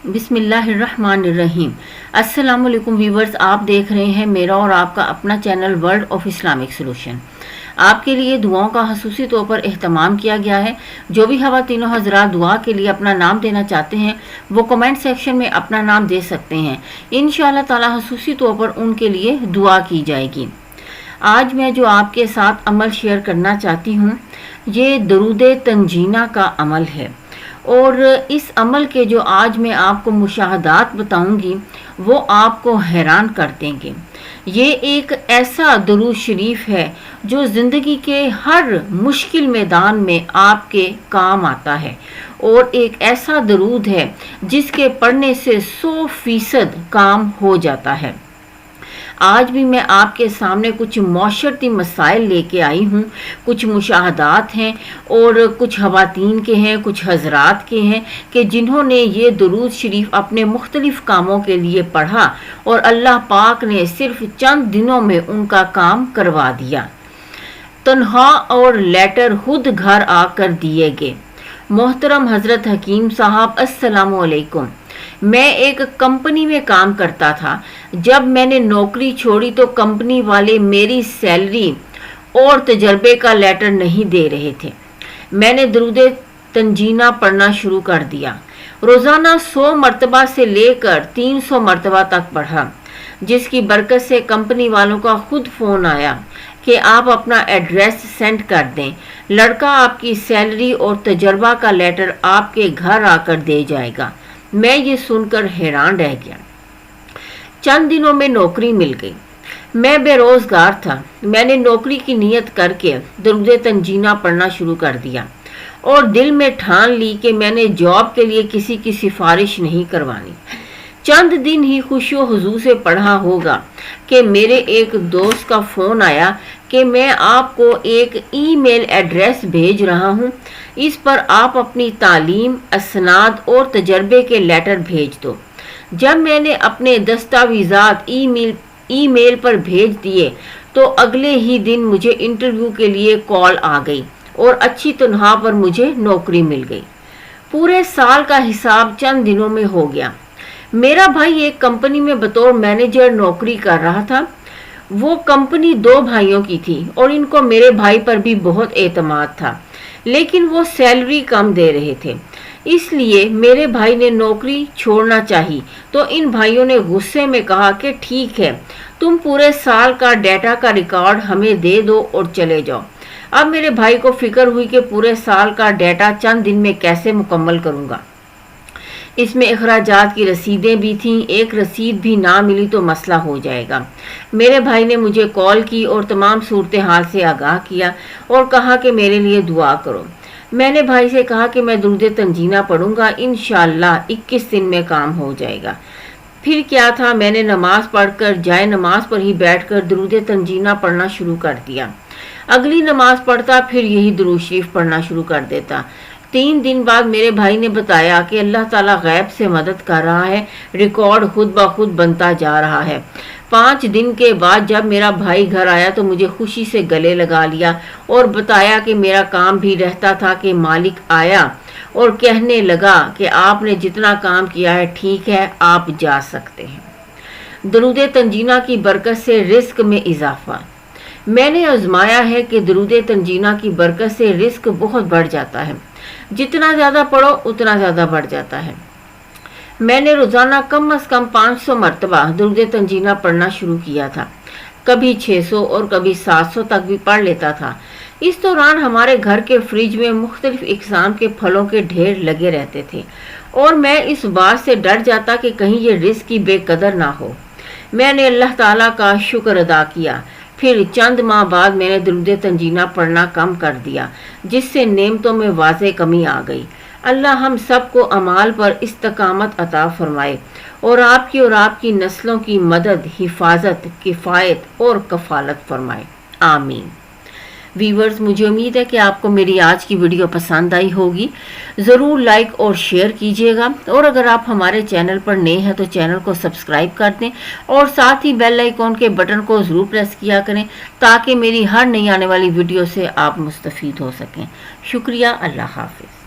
बिस्मिल्लाहिर्रहमानिर्रहीम। अस्सलाम वालेकुम व्यूवर्स, आप देख रहे हैं मेरा और आपका अपना channel world of Islamic solution. आपके लिए दुआओं का खसूसी तौर पर एहतमाम किया गया है। जो भी खवातीन हज़रात दुआ के लिए अपना नाम देना चाहते हैं वो कमेंट सेक्शन में अपना नाम दे सकते हैं। इंशाअल्लाह ताला खसूसी तौर पर उनके लिए दुआ की जाएगी। आज मैं जो आपके साथ अमल शेयर करना चाहती हूँ ये दरूद तंजीना का अमल है, और इस अमल के जो आज मैं आपको मुशाहदात बताऊंगी वो आपको हैरान कर देंगे। ये एक ऐसा दरूद शरीफ है जो ज़िंदगी के हर मुश्किल मैदान में आपके काम आता है, और एक ऐसा दरूद है जिसके पढ़ने से 100% काम हो जाता है। आज भी मैं आपके सामने कुछ मौशरती मसाइल लेके आई हूँ। कुछ मुशाहदात हैं और कुछ खवातीन के हैं, कुछ हजरात के हैं कि जिन्होंने ये दरूद शरीफ अपने मुख्तलिफ कामों के लिए पढ़ा और अल्लाह पाक ने सिर्फ चंद दिनों में उनका काम करवा दिया। तनहा और लेटर खुद घर आकर दिए गए। मोहतरम हज़रत हकीम साहब, अस्सलाम वालेकुम। मैं एक कंपनी में काम करता था। जब मैंने नौकरी छोड़ी तो कंपनी वाले मेरी सैलरी और तजर्बे का लेटर नहीं दे रहे थे। मैंने दरूद तंजीना पढ़ना शुरू कर दिया। रोज़ाना 100 मरतबा से लेकर 300 मरतबा तक पढ़ा, जिसकी बरकत से कंपनी वालों का खुद फ़ोन आया कि आप अपना एड्रेस सेंड कर दें, लड़का आपकी सैलरी और तजर्बा का लेटर आपके घर आकर दे जाएगा। मैं ये सुनकर हैरान रह गया। चंद दिनों में नौकरी मिल गई। मैं बेरोजगार था। मैंने नौकरी की नीयत करके दरूद तंजीना पढ़ना शुरू कर दिया और दिल में ठान ली कि मैंने जॉब के लिए किसी की सिफारिश नहीं करवानी। चंद दिन ही खुशियों हुजूर से पढ़ा होगा कि मेरे एक दोस्त का फ़ोन आया कि मैं आपको एक ईमेल एड्रेस भेज रहा हूँ, इस पर आप अपनी तालीम, असनाद और तजर्बे के लेटर भेज दो। जब मैंने अपने दस्तावेज़ात ईमेल पर भेज दिए तो अगले ही दिन मुझे इंटरव्यू के लिए कॉल आ गई और अच्छी तनख्वाह पर मुझे नौकरी मिल गई। पूरे साल का हिसाब चंद दिनों में हो गया। मेरा भाई एक कंपनी में बतौर मैनेजर नौकरी कर रहा था। वो कंपनी 2 भाइयों की थी और इनको मेरे भाई पर भी बहुत एतमाद था, लेकिन वो सैलरी कम दे रहे थे। इसलिए मेरे भाई ने नौकरी छोड़ना चाहिए तो इन भाइयों ने गुस्से में कहा कि ठीक है, तुम पूरे साल का डाटा का रिकॉर्ड हमें दे दो और चले जाओ। अब मेरे भाई को फिक्र हुई कि पूरे साल का डाटा चंद दिन में कैसे मुकम्मल करूँगा। इसमें अखराजात की रसीदें भी थीं। एक रसीद भी ना मिली तो मसला हो जाएगा। मेरे भाई ने मुझे कॉल की और तमाम सूरत हाल से आगाह किया और कहा कि मेरे लिए दुआ करो। मैंने भाई से कहा कि मैं दरूद तंजीना पढ़ूंगा, इंशाअल्लाह 21 दिन में काम हो जाएगा। फिर क्या था, मैंने नमाज पढ़कर जाए नमाज पर ही बैठकर दरूद तंजीना पढ़ना शुरू कर दिया। अगली नमाज पढ़ता फिर यही दरूद शरीफ पढ़ना शुरू कर देता। 3 दिन बाद मेरे भाई ने बताया कि अल्लाह ताला गैब से मदद कर रहा है, रिकॉर्ड खुद ब खुद बनता जा रहा है। 5 दिन के बाद जब मेरा भाई घर आया तो मुझे खुशी से गले लगा लिया और बताया कि मेरा काम भी रहता था कि मालिक आया और कहने लगा कि आपने जितना काम किया है ठीक है, आप जा सकते हैं। दरूद तंजीना की बरकत से रिस्क में इजाफा। मैंने आजमाया है कि दरूद तंजीना की बरकत से रिस्क बहुत बढ़ जाता है। जितना ज़्यादा पढ़ो उतना ज़्यादा बढ़ जाता है। मैंने रोज़ाना कम से कम 500 मरतबा दरूद तंजीना पढ़ना शुरू किया था। कभी 600 और कभी 700 तक भी पढ़ लेता था। इस दौरान हमारे घर के फ्रिज में मुख्तलिफ इक़साम के फलों के ढेर लगे रहते थे और मैं इस बात से डर जाता कि कहीं ये रिस्क की बेकदर ना हो। मैंने अल्लाह ताला का शुक्र अदा किया। फिर चंद माह बाद मैंने दरूद तंजीना पढ़ना कम कर दिया, जिससे नेमतों में वाज़े कमी आ गई। अल्लाह हम सबको अमाल पर इस्तकामत अता फरमाए और आपकी नस्लों की मदद, हिफाजत, किफ़ायत और कफ़ालत फरमाए। आमीन। व्यूवर्स, मुझे उम्मीद है कि आपको मेरी आज की वीडियो पसंद आई होगी। ज़रूर लाइक और शेयर कीजिएगा, और अगर आप हमारे चैनल पर नए हैं तो चैनल को सब्सक्राइब कर दें और साथ ही बेल आइकॉन के बटन को ज़रूर प्रेस किया करें ताकि मेरी हर नई आने वाली वीडियो से आप मुस्तफ़ीद हो सकें। शुक्रिया। अल्लाह हाफ़िज़।